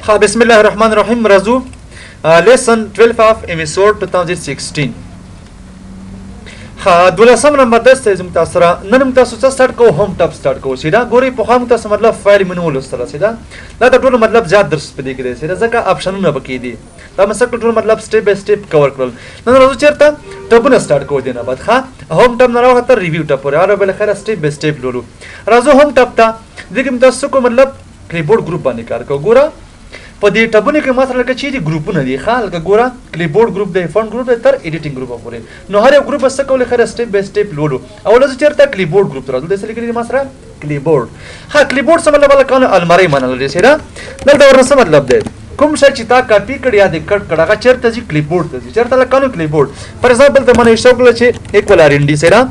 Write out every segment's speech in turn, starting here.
ها بسم الله الرحمن الرحیم راځو lesson 12 of episode 2016 ها 12 نمبر درس زموږ تاسو سره نن موږ تاسو څه سٹارټ کوو هوم ټاپ سٹارټ کوو سیدا ګوري په خامو تاسو مطلب فایل منو ولستل سیدا دا ټول مطلب زیات درس پدې کې دی سیدا ځکه آپشنونه پکې دي دا مسله ټول مطلب سټیپ بای سټیپ کور کړل نن راځو چیرته ټاپونه سٹارټ کوو دینه بعد ها هوم ټاپ نه راوخته ریویو ټاپ ور اور بل خیر سټیپ بای سټیپ لولو راځو هوم ټاپ ته دغه تاسو کو مطلب کیبورډ ګروپ باندې کار کوو ګوره په دې ټابونه کې ماته لکه چې دي ګروپونه دي خال کا ګوره کلیبورډ ګروپ دی فون ګروپ دی تر ایډیټینګ ګروپ پورې نو هر یو ګروپ څه کول خره سټیپ بای سټیپ لولو او لږ چیرته کلیبورډ ګروپ تر دې سره کې ما سره کلیبورډ ها کلیبورډ څه مطلب لکه الماری منل دي سره دلته ورسره مطلب دی کوم شي چې تا کاپی کړی یا د کټ کړه چیرته چې کلیبورډ ته چیرته لکه کلیبورډ فار ایگزامپل ته منه شو کله چې ایکوال ار ان ډي سره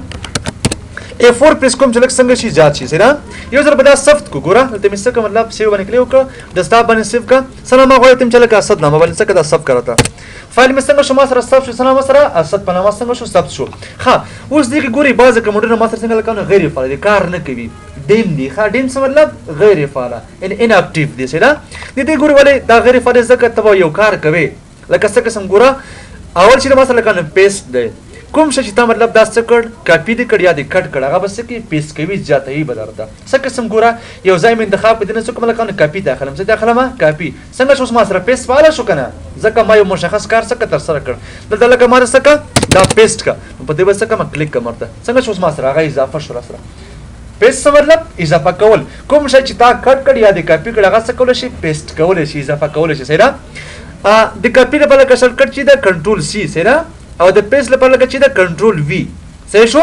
A4 پریس کوم چې لکه څنګه شي زیات شي سره یو ځل بدا سفت کو ګوره ته مې څه مطلب سیو باندې کلیو ک ډیسکټاپ باندې سیو کا سلام غوړې تم چې لکه اسد نامه باندې څه کدا سف کړتا فایل مې څنګه شو ما سره سف شو سلام سره اسد په نامه څنګه شو سف شو ها اوس دې ګوري بعض کومډر ما سره څنګه لکه غیر فعال دي کار نه کوي ډیم دی ها ډیم څه مطلب غیر فعال ان اکټیو دي سره دې ګوري ولې دا غیر فعال ځکه ته یو کار کوي لکه څه قسم ګوره اول چې ما سره لکه پیسټ دی کوم شي چې تا مطلب دا څه کړ کاپی دې کړ یا دې کټ کړ هغه بس کې پیس کوي ځاتې بدرته څه قسم ګوره یو ځای مې انتخاب کړی نو کوم لکه کاپی داخلم څه داخلم کاپی څنګه شو ما سره پیس والا شو کنه ځکه ما یو مشخص کار څه تر سره کړ دلته لکه ما سره دا پیسټ کا په دې بس کوم کلیک کومرته څنګه شو ما سره هغه اضافه شو سره پیسټ څه مطلب اضافه کول کوم شي چې تا کټ کړ یا دې کاپی کړ هغه څه کول شي پیسټ کول شي اضافه کول شي سره د کاپی لپاره کښل کټ چې دا کنټرول سی سره او د پیس لپاره لکه چې دا کنټرول وی صحیح شو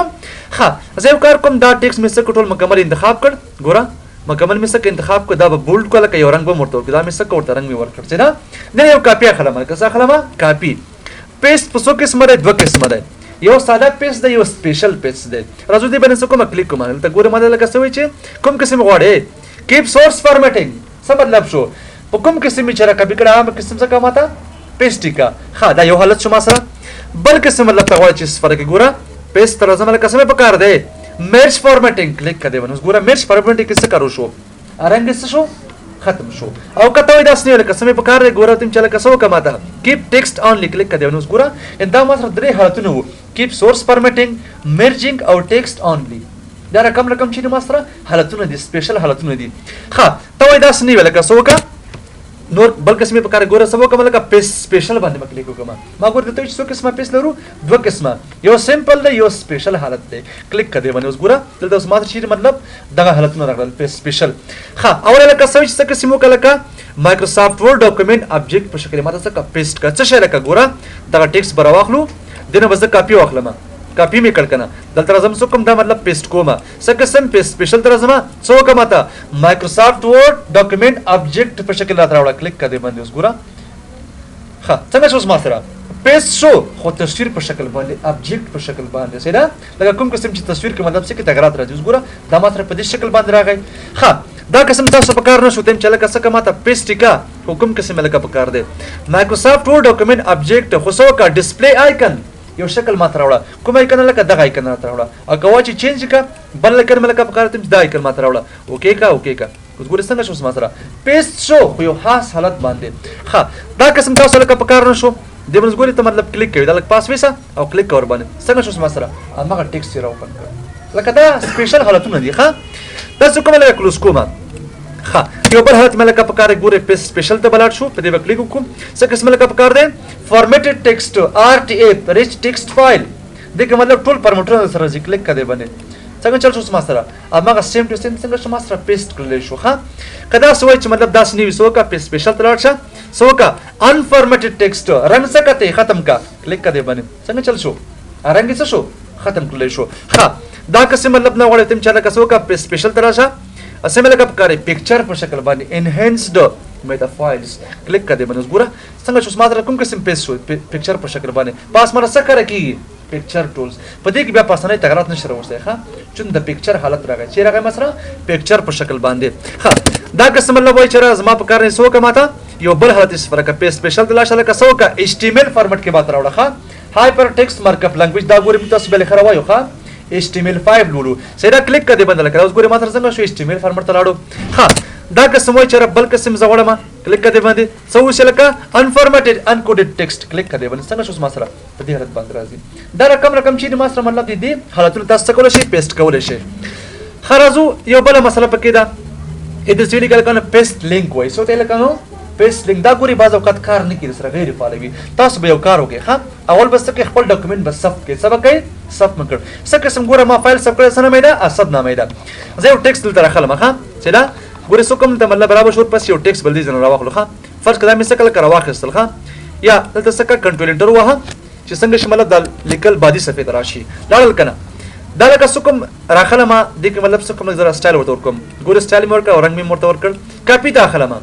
ها زه یو کار کوم دا ټیکس مې څه ټول مکمل انتخاب کړ ګوره مکمل مې څه انتخاب کړ دا به بولډ کو لکه یو رنگ به مرته کړ دا مې څه کوته رنگ مې ورکړ چې نه یو کاپی اخلم لکه څه اخلم کاپی پیسټ په څو قسمه ده دوه قسمه ده یو ساده پیسټ ده یو سپیشل پیسټ ده راځو دې باندې څه کوم کلیک کوم ته ګوره ماده لکه څه وي چې کوم قسم غواړې کیپ سورس فارمیټینګ څه مطلب شو په کوم قسم چې را کاپی کړه هم قسم څه کومه پیسټ کا ها دا یو حالت شو ما سره بل قسم مطلب ته غواړي چې فرق ګوره پیسټ تر زمره قسمه په کار دی مرج فارمیټینګ کلیک کړئ ونوس ګوره مرج فارمیټینګ څه کارو شو ارنګ څه شو ختم شو او کته وای داس نه قسمه په کار دی ګوره تم چله کسو کماته کیپ ټیکسټ اونلی کلیک کړئ ونوس ګوره ان دا ما سره درې حالتونه وو کیپ سورس فارمیټینګ مرجینګ او ټیکسټ اونلی دا رقم چې ما سره حالتونه دي سپیشل حالتونه دي ها ته وای داس نه ویل کسو کا نور بل قسمه په کار ګوره سبو کوم لکه پیس سپیشل باندې کلیک وکم ما ګوره ته څو قسمه پیس لرو دوه قسمه یو سمپل دی یو سپیشل حالت دی کلیک کړئ باندې اوس ګوره دلته اوس ماته شي مطلب دغه حالتونه راغلل پیس سپیشل ها اول لکه څه قسمه کلکه مایکروسافټ ورډ ډاکومېنټ ابجیکټ په شکل ماته څه پیسټ کا څه شي لکه ګوره دغه ټیکس بر واخلو دنه بس کاپی واخلم کاپی می کړ کنه دلته راځم څه کوم دا مطلب پیسټ کومه څه قسم پیسټ سپیشل تر راځم څه کومه تا مایکروسافټ ورډ ډاکومېنټ ابجیکټ په شکل راځه کلیک کړئ باندې اوس ګوره ها څنګه شو ما سره پیسټ شو خو تصویر په شکل باندې ابجیکټ په شکل باندې سره لکه کوم قسم چې تصویر کې مطلب څه کې تغیرات راځي اوس ګوره دا ما سره په دې شکل باندې راغی ها دا قسم تاسو په کار نه شو تم چې لکه څه کومه تا پیسټ کا حکم قسم لکه په کار دی مایکروسافټ ورډ ډاکومېنټ ابجیکټ خو څه کا ډسپلی آیکن یو شکل ماته راوړه کوم آیکن لکه دغه آیکن راوړه او کوا چې چینج کا بل لکه ملکه په کار تم دا آیکن ماته راوړه اوکې کا اوس ګوره څنګه شو ما سره پیسټ شو خو یو خاص حالت باندې ها دا قسم تاسو لکه په کار نه شو د موږ ګوري ته مطلب کلیک کوي دا لکه پاس ویسا او کلیک کور باندې څنګه شو ما سره هغه ټیکسټ راو کړ لکه دا سپیشل حالتونه دي ښا دا څه کوم لکه کلوز کومه ها یو بل حالت ملکه په کار ګوره پیس سپیشل ته بلاټ شو په دې کلیک وکم څه قسم لکه په کار دی فارمیټډ ټیکسټ RTA ریچ ټیکسټ فایل دغه مطلب ټول فارمیټونه سره کلیک کړئ باندې څنګه چل شو ما سره هغه سیم ټو سیم څنګه شو ما سره پیسټ کړل شو ها کدا سوي چې مطلب داس نیو سو کا پیس سپیشل تلاړ شه سو کا انفارمیټډ ټیکسټ رن سکته ختم کا کلیک کړئ باندې څنګه چل شو ارنګ څه شو ختم کړل شو ها دا قسم مطلب نه وړه تم چاله کسو کا پیس سپیشل تلاړ شه اسمه لکه په کار پکچر په شکل باندې انهانسډ میتا فایلز کلیک کړئ باندې ګوره څنګه شو ماته کوم قسم پیس شو پکچر په شکل باندې پاس مره څه کار کوي پکچر ټولز په دې کې بیا پاسنه تغیرات نشي راوځي ښه چې د پکچر حالت راغی چې راغی مثلا پکچر په شکل باندې ښه دا قسم الله وای چې زما په کار نه سو کماته یو بل حالت اس فرق پیس سپیشل د لاشه لکه سو کا HTML فارمټ کې بات راوړه ښه هایپر ټیکسټ مارک اپ لانګویج دا ګوري تاسو بل خره وایو ښه HTML5 لولو سیدا کلیک کړئ باندې لکه اوس ګوري ما سره څنګه شو HTML فارمټ ته لاړو ها دا قسم وای چې بل قسم زغړم کلیک کړئ باندې څه وشي لکه انفارمیټډ انکوډډ ټیکسټ کلیک کړئ باندې څنګه شو ما سره په دې حالت باندې راځي دا رقم چې ما سره مطلب دي حالتونه تاسو کولای شئ پیسټ کولای شئ خرازو یو بل مسله پکې ده اې د سړي کله کنه پیسټ لینک وای سو ته لکه پیسټ لینک دا ګوري بعض اوقات کار نه کوي سره غیر فعال وي تاسو به یو کار وکړئ ها اول بس کې خپل ډاکومېنټ بس ثبت کړئ سبا کوي ثبت مکړ څه قسم ګوره ما فایل ثبت کړی سره مې دا اسد نامې دا زه یو ټیکسټ دلته راخلم ها چې دا ګوره سو کوم ته مطلب برابر شو پس یو ټیکسټ بل دي زنه راوخلو ها فرض کړه مې څه کله کرا واخستل ها یا دلته څه کنټرول انټر وها چې څنګه شمال د لیکل بادي صفحه تراشي لاړل کنه دا لکه سکم راخله ما دې کې مطلب سکم زرا سټایل ورته ورکوم ګوره سټایل مې ورکړ او رنگ مې ورته ورکړ کاپی ته اخلم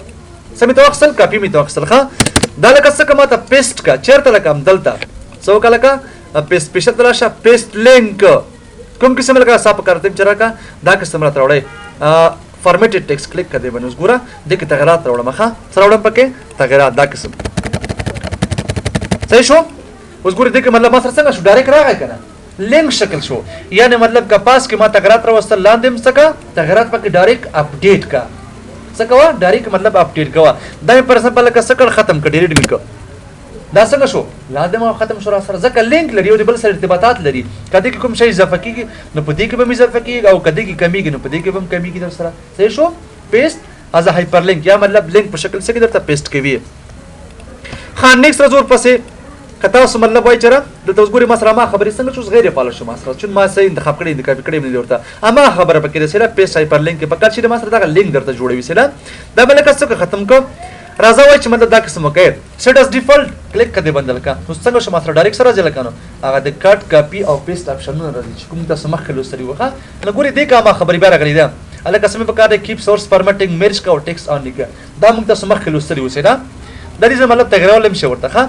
سمې ته اخسل کاپی مې ته اخسل ها دا لکه څه کما ته پیسټ کا چیرته لکه دلته څو کله کا پیسټ پیشت راشه پیسټ لینک کوم قسم لکه صاحب کرتے چر کا دا قسم را تروړې فارمیټډ ټیکسټ کلیک کړئ باندې ګوره د کې تغیرات راوړم ښه سره وړم پکې تغیرات دا قسم صحیح شو اوس ګوره د کې مطلب ما سره څنګه شو ډایرکټ راغی کنه لینک شکل شو یعنی مطلب کا پاس کې ما تغیرات راوستل لاندې څنګه تغیرات پکې ډایرکټ اپډیټ کا څه کوا ډایرکټ مطلب اپډیټ کوا دا پر ایگزامپل کا سکل ختم کړ ډیلیټ میک دا څنګه شو لاندې ما ختم شو را سره ځکه لینک لري او د بل سره ارتباطات لري کدی کوم شی اضافه کیږي نو په دې کې به اضافه کیږي او کدی کې کمیږي نو په دې کې به کمیږي در سره صحیح شو پیسټ از هایپر لینک یا مطلب لینک په شکل څخه درته پیسټ کوي خان نیکست رزور پسې کته اوس مطلب وای چر دلته اوس ګوري ما سره ما خبرې څنګه شو غیر فعال شو ما سره چې ما سه انتخاب کړی انتخاب کړی نه ورته اما خبره پکې رسېله پیسټ هایپر لینک په کار چې ما سره دا لینک درته جوړوي سره دا بل څه ختم کو راځه وای چې مطلب دا قسم وکړ سیټ اس ډیفالت کلیک کړئ بندل کا نو څنګه شو ما سره ډایرکټ سره ځل کنه هغه د کټ کاپی او پیسټ اپشنونه راځي چې کوم تاسو مخ له سری وخه نو ګوري دې کا ما خبرې بیا راغلی ده الله قسم په کار کیپ سورس فارمیټینګ مرج کا او ټیکس اون لیکه دا موږ تاسو مخ له سری وسه دا د دې مطلب تغیرول هم شي ورته ها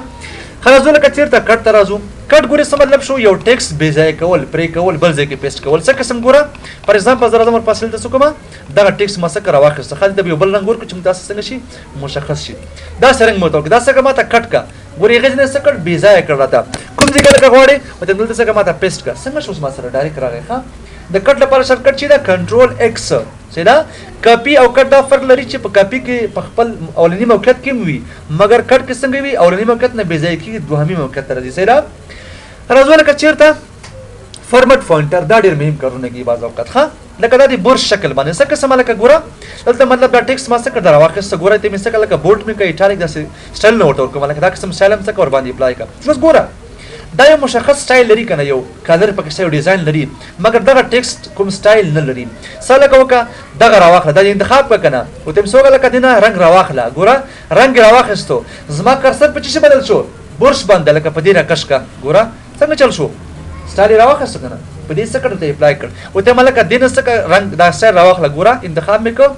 خلاص ولکه چیرته کټ ترازو کټ ګوري څه مطلب شو یو ټیکس بې ځای کول پرې کول بل ځای کې پیسټ کول څه قسم ګوره فار ایگزامپل زرا زمر فاصله تاسو کومه دا ټیکس ما څه کرا واخصه خالد د یو بل رنگ ورکو چې تاسو څنګه شي مشخص شي دا سرنګ مو دا څه کما ته کټ کا ګوري غږ نه څه کټ بې ځای کړه تا کوم ځای کې غوړې او ته دلته څه کما ته پیسټ کا څنګه شو ما سره ډایرکټ راغی ها د کټ لپاره شارټکټ چې دا کنټرول ایکس سیدا کاپی او کټ دا فرق لري چې په کاپی کې په خپل اولنی موقعیت کې وي مګر کټ کې څنګه وي اولنی موقعیت نه بې ځای کې دوهمي موقعیت ته راځي سیدا راځول کچیرته فارمیټ پوینټر دا ډیر مهم کارونه کوي بعض اوقات ها لکه دا د برش شکل باندې څه قسم لکه ګوره دلته مطلب دا ټیکس ما څه کړ دا واخصه ګوره ته مې څه لکه بورډ مې کوي ایټالیک دا سټایل نو ورته کوم لکه دا قسم سټایل هم څه کور باندې اپلای کا اوس ګوره دا یو مشخص سټایل لري کنه یو کلر پکې څه ډیزاین لري مګر دا ټیکسټ کوم سټایل نه لري ساله کوکا دا راواخله دا انتخاب وکنه او تم سوګه لکه دینه رنگ راواخله ګوره رنگ راواخستو زما کرسر په چی بدل شو برش باندې لکه په دې راکش کا ګوره څنګه چل شو سټایل راواخست کنه په دې څه کړته اپلای کړ او ته ملکه دینه څه رنگ دا سټایل راواخله ګوره انتخاب میکو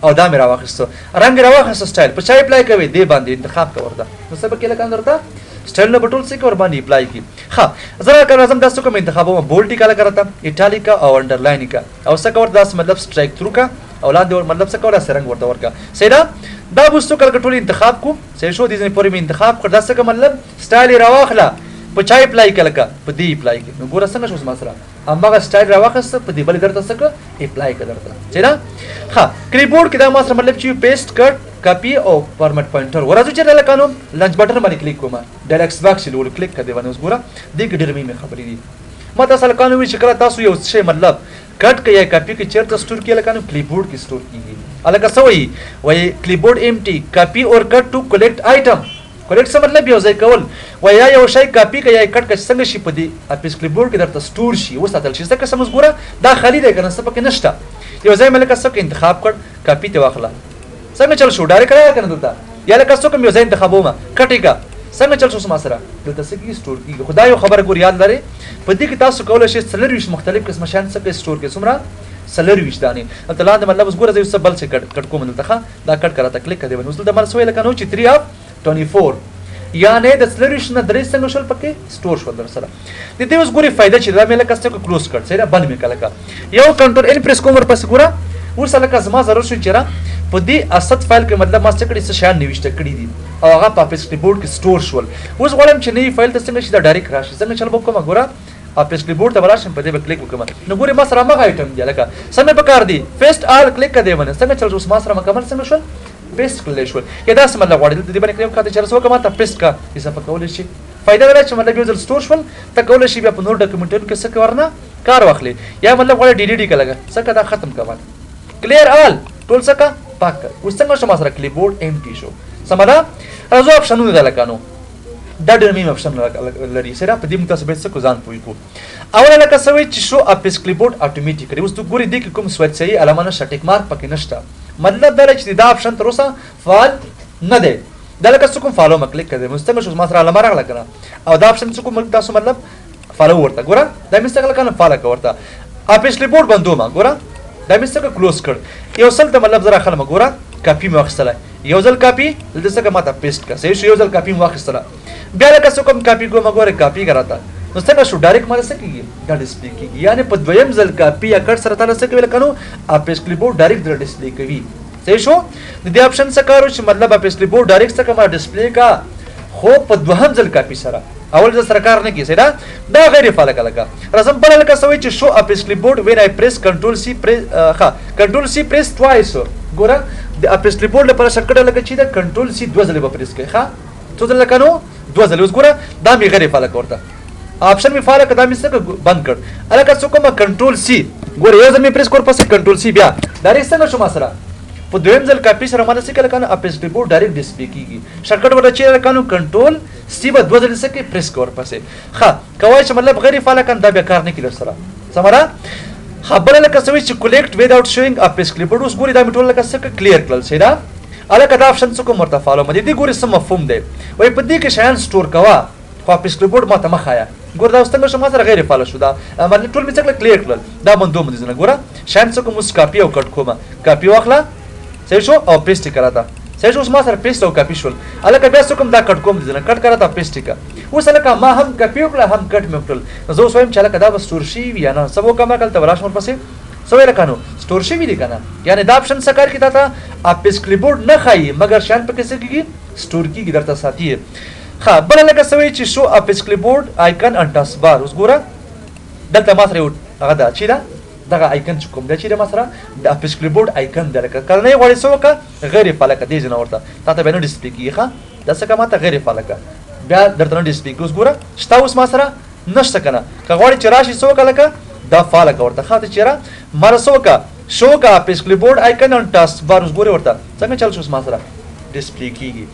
او دا مې راواخستو رنگ راواخست سټایل په چا اپلای کوي دې باندې انتخاب کا ورته نو څه به کې لکه اندرته स्टाइल न बटूल से और बानी अप्लाई की हाँ जरा कर आजम दास को मैं इंतखाबों में बोल्ड टिका लगा था इटालिक का और अंडरलाइन का और सका और दास मतलब स्ट्राइक थ्रू का औलाद और मतलब सका और सरंग वर्ता और का सेदा दा बुस्तो कल कटोली इंतखाब को से शो दीजने पूरी में इंतखाब कर दास का मतलब स्टाइल रावाखला पचाई अप्लाई कल का पदी अप्लाई की गोरा संग शो मसरा अम्मा का स्टाइल रावाखस पदी बल करता सका अप्लाई कर करता सेदा हाँ कीबोर्ड के दा मसरा मतलब ची पेस्ट कट कॉपी और फॉर्मेट पॉइंटर वराजू चला कानो लंच बटन माने क्लिक कोमा डायरेक्ट बॉक्स लो क्लिक कर देवाने उस पूरा देख डिरमी में खबरी दी मत असल कानो भी शकरा तासु ये उससे मतलब कट के या कॉपी के चेयर तो स्टोर किया लकानो क्लिपबोर्ड की स्टोर की अलग का सवई वही क्लिपबोर्ड एम्प्टी कॉपी और cut to collect item collect से मतलब भी हो जाए कवल वया या शाय कॉपी का या कट का संग शिपदी आप क्लिपबोर्ड के दर स्टोर शी वो सातल शी का समझ पूरा दा खाली दे करना सब के नष्टा ये जाय मलका सब के इंतखाब कर कॉपी ते वाखला څنګه چل شو ډایرکټ راځه کنه دلته یا لکه څوک مې زین انتخابو ما کټیګه څنګه چل شو سم سره دلته سګي سٹور کی خدای یو خبر ګور یاد لري په دې کې تاسو کولای شئ سلریش مختلف قسم شان څخه سٹور کې سمرا سلریش دانی ته لاندې مطلب اوس ګور زې بل څه کټ کوم دلته دا کټ کراته کلیک کړئ اوس دلته مر سوې لکه نو چې 3 اف 24 یعنی د سلریش نه درې څنګه شول پکې سٹور شو در سره د دې اوس ګوري فائدہ چې دا مې لکه څه کلوز کړ سره بند مې کړه یو کنټرول ان پریس کوم ور پس ګوره ورسره لکه زما ضرور شو چیرې په دې اسد فایل کې مطلب ما څه کړی څه شان نوشته کړی دي او هغه په پیس کیبورډ کې سٹور شول اوس غواړم چې نوی فایل ته څنګه شي دا ډایرکټ راشي څنګه چل وکم ګوره اپس کلیبورډ ته ورشم په دې به کلیک وکم نو ګوري ما سره مغه ایټم دی لکه سمې پکار دی فیسټ آل کلیک کړه دی باندې څنګه چل اوس ما سره مکمل څنګه شول پیسټ کړل شو کدا سم الله غواړي دې باندې کلیم کاته چرسو کومه ته پیسټ کا حساب کول شي فائدہ دا چې مطلب یو ځل سٹور شول ته کول شي بیا په نور ډاکومنټونو کې څه ورنه کار واخلي یا مطلب غواړي ډی ډی ډی کلګه څه دا ختم کول کلیر آل ټول څه کا پاک اوس څنګه شو ما سره کلیبورډ امټی شو سمدا راځو اپشنونه ده لکانو دا ډېر مهم اپشن لري سره په دې متاسبه څه کو ځان پوي کو اوله لکه سوي چې شو اپس کلیبورډ اتوماتیکلی اوس تو ګوري دې کې کوم سویچ صحیح علامه نشه ټیک مارک پکې نشته مطلب دا چې دا اپشن تر اوسه فعال نه دی دا لکه څه کوم فالو مکلیک کړئ مستمر شو ما سره علامه راغله کنه او دا اپشن څه کوم تاسو مطلب فالو ورته ګوره دا مستقل کنه فالو ورته اپس کلیبورډ بندو ما ګوره دا مستقل کلوز کړ یو سل ته مطلب زرا خلم ګوره کاپی مې واخیستله یو ځل کاپی دلته څنګه ماته پیسټ کړه صحیح شو یو ځل کاپی مې واخیستله بیا لکه څه کوم کاپی کوم ګوره کاپی کراته نو څنګه شو ډایرکټ ماته څه کیږي دا ډسپلی کیږي یعنی په دویم ځل کاپی یا کټ سره تعالی څه کوي لکه اپس کلیبورډ ډایرکټ در ډسپلی کوي صحیح شو د دې اپشن څه کارو چې مطلب اپس کلیبورډ ډایرکټ څه کوم ډسپلی کا خو په دوهم ځل کاپی سره اول ځل سره کار نه کیږي دا غیر فعال کلګه رسم بل لکه سوي چې شو اپس کلیبورډ وین آی پریس کنټرول سی کنټرول سی پریس ټوایس ګوره د اپس کلیبورډ لپاره شرکټ لکه چې دا کنټرول سی دوه ځله به پریس کوي ښا څو ځله کنو دوه ځله اوس ګوره دا می غیر فعال کوته اپشن می فعال کړه می څه بند کړ الکه څه کوم کنټرول سی ګوره یو ځل می پریس کور پسې کنټرول سی بیا دا ری څنګه شو ما سره په دویم ځل کاپی سره ماته څه کله کنه اپس کلیبورډ ډایرکټ ډسپلی کیږي شرکټ ورته چې کنو کنټرول سی به دوه ځله څه کې پریس کور پسې ښا کوي چې مطلب غیر فعال کنه دا بیا کار نه کیږي سره سمرا خبره لکه سوي چې کلیکټ وداوت شوینګ اپس کلیبورډ اوس ګوري دا میټول لکه څه کلیر کړل سي دا الکه دا اپشن څه کوم ورته فالو مده دي ګوري سم مفهوم دی وای په دې کې شایان سٹور کوا خو اپس کلیبورډ ماته مخایا ګور دا څنګه شو ما سره غیر فعال شو دا باندې ټول می څه کلیر کړل دا بندو مده نه ګوره شایان څه کوم اوس کاپی او کټ کومه کاپی واخلا صحیح شو او پیسټ کراتا صحیح شو اوس ما سره پیسټ او کاپی شول الکه بیا څه کوم دا کټ کوم دي نه کټ کراتا پیسټ کا اوس الکه ما هم کاپی وکړه هم کټ مې وکړل زه اوس وایم چې الکه دا به سٹور شي یا نه سبو کما کله تبراش مر پسې سوې لکانو سٹور شي وی دي کنه یعنی دا اپشن څه کار کیتا تا اپس کلیبورډ نه خای مگر شان په کیسه کیږي سٹور کیږي درته ساتي ها بل لکه سوي چې شو اپس کلیبورډ آیکن ان ټاسک بار اوس ګوره دلته ما سره هغه دا چې دا آیکن چې کوم دا چې ما سره د اپس کلیبورډ آیکن درکه کله نه وړي سو کا غیر فعال کا دي جن ورته تا ته بنو ډسپلی کیږي ها دا څه کما ته غیر فعال کا بیا درته نو ډسپلی اوس ګوره شتا اوس ما سره نشته کنه که غواړي چې راشي سو کا لکه دا فعال کا ورته خاطر چیرې مرسو کا شو کا اپس کلیبورډ آیکن ان ټاسک بار اوس ګوره ورته څنګه چل شو ما سره ډسپلی کیږي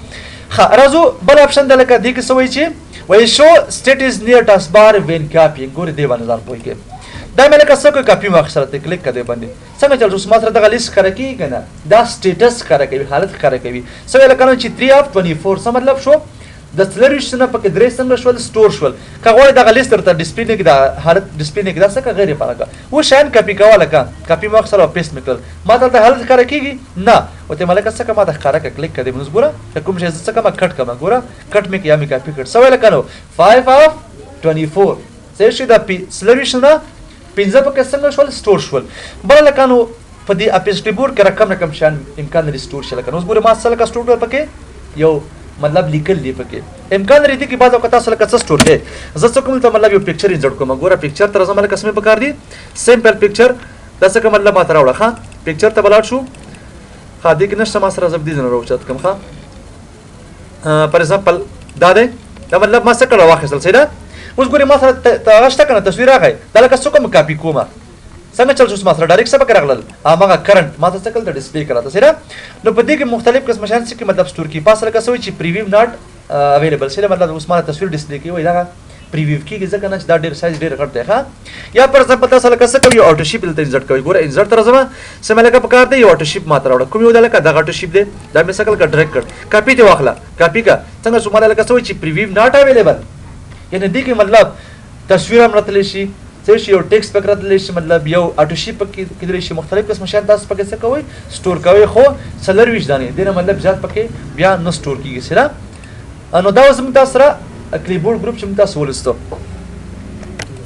ها راځو بل اپشن د لکه دې کې سوي چې وای شو سټیټ از نیر ټاسک بار وین کاپی ګوره دی باندې ځان پوي کې دا مې لکه څه کاپی ما سره ته کلیک کړئ باندې څنګه چل شو ما سره د لیست کړه کی کنه دا سټیټس کړه کوي حالت کړه کوي سوي لکه چې 3 اف 24 څه مطلب شو د سلریش نه پکې درې څنګه شول سٹور شول کغوړې دغه لیست تر ډسپلی نه کې دا حالت ډسپلی نه کې دا څه غیر فرقه و شان کاپی کواله کا کاپی ما سره پیسټ میکل ما ته حالت کړه کیږي نه او ته ملک څه ما ته ښکارا کلیک کړئ موږ ګوره کوم شي څه ما کټ کما ګوره کټ می کې یا می کاپی کړ سوي لکه نو 5 اف 24 څه شي دا سلریش نه پنځه پکې څنګه شول سٹور شول بل لکه نو په دې اپس کلیبورډ کې رقم شان امکان لري سٹور شل کنه اوس ګوره ما سره کا سٹور پکې یو مطلب لیکل دی پکې امکان لري چې بعض وخت تاسو لکه څه سٹور دی زه څه کوم ته مطلب یو پکچر انسرټ کوم ګوره پکچر تر زما لکه سمې پکار دي سیمپل پکچر دا څه کوم مطلب ماته راوړه ها پکچر ته بلاړ شو ها دې کې نشه ما سره زب دي نه راوچت کوم ها فار ایگزامپل دا دی دا مطلب ما څه کړه واخیستل سي دا اوس ګوره ما سره تاسو ته کنه تصویر راغی دا لکه څه کوم کاپی کومه څنګه چل شو ما سره ډایرکټ څه پکې راغلل هغه کرنٹ ما ته څه کول د ډسپلی کراته سره نو په دې کې مختلف قسم شان څه مطلب سٹور کی پاس لکه سوي چې پریویو ناٹ اویلیبل سره مطلب اوس ما تصویر ډسپلی کوي دا پریویو کیږي ځکه نه دا ډیر سایز ډیر غټ دی ښا یا پر ځم پتا سره کسه کوي اټو شیپ دلته انسرټ کوي ګوره انسرټ تر زما سم لکه پکار دی اټو شیپ ماته راوړه کوم یو دلته دا اټو شیپ دی دا مې سکل کا ډایرکټ کړ کاپی ته واخلا کاپی کا څنګه سماله لکه سوي چې پریویو ناٹ اویلیبل یعنی دې کې مطلب تصویر هم راتلی شي څه شي یو ټیکس پکې راتلی شي مطلب یو اټو شیپ پکې کېدلی شي مختلف قسم شان تاسو پکې څه کوي سٹور کوي خو سلرویش دانې دنه مطلب زیات پکې بیا نو سٹور کیږي سره نو دا اوس موږ تاسو سره کلیبورډ ګروپ چې موږ تاسو ولستو